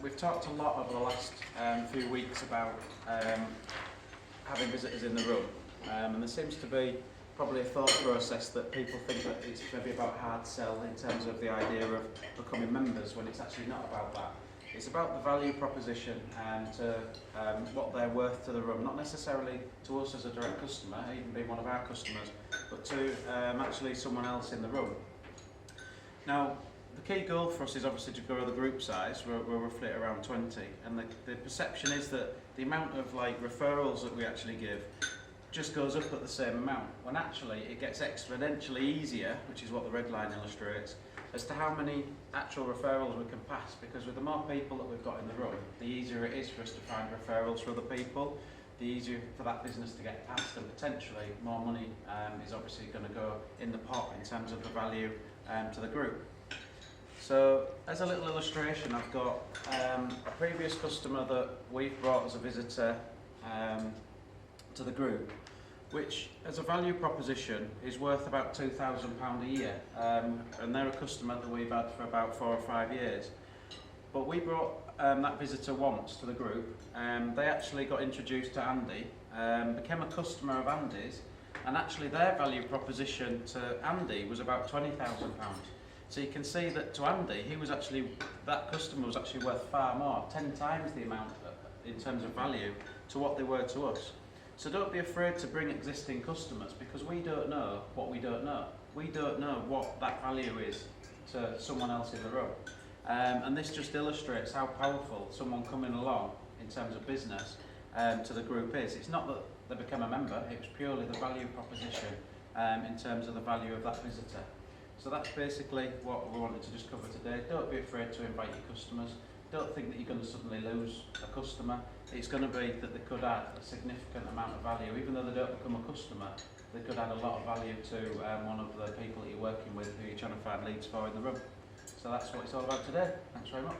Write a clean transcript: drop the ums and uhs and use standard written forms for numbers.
We've talked a lot over the last few weeks about having visitors in the room, and there seems to be probably a thought process that people think that it's maybe about hard sell in terms of the idea of becoming members, when it's actually not about that. It's about the value proposition and what they're worth to the room, not necessarily to us as a direct customer, even being one of our customers, but to actually someone else in the room. Now, the key goal for us is obviously to grow the group size. We're roughly at around 20, and the perception is that the amount of referrals that we actually give just goes up at the same amount, when actually it gets exponentially easier, which is what the red line illustrates, as to how many actual referrals we can pass, because with the more people that we've got in the room, the easier it is for us to find referrals for other people, the easier for that business to get past, and potentially more money is obviously going to go in the pot in terms of the value to the group. So as a little illustration, I've got a previous customer that we've brought as a visitor to the group, which as a value proposition is worth about £2,000 a year, and they're a customer that we've had for about 4 or 5 years. But we brought that visitor once to the group, they actually got introduced to Andy, became a customer of Andy's, and actually their value proposition to Andy was about £20,000. So you can see that to Andy, that customer was actually worth far more, 10 times the amount in terms of value to what they were to us. So don't be afraid to bring existing customers, because we don't know what we don't know. We don't know what that value is to someone else in the room. And this just illustrates how powerful someone coming along in terms of business to the group is. It's not that they become a member, it was purely the value proposition in terms of the value of that visitor. So that's basically what we wanted to just cover today. Don't be afraid to invite your customers. Don't think that you're going to suddenly lose a customer. It's going to be that they could add a significant amount of value. Even though they don't become a customer, they could add a lot of value to one of the people that you're working with, who you're trying to find leads for in the room. So that's what it's all about today. Thanks very much.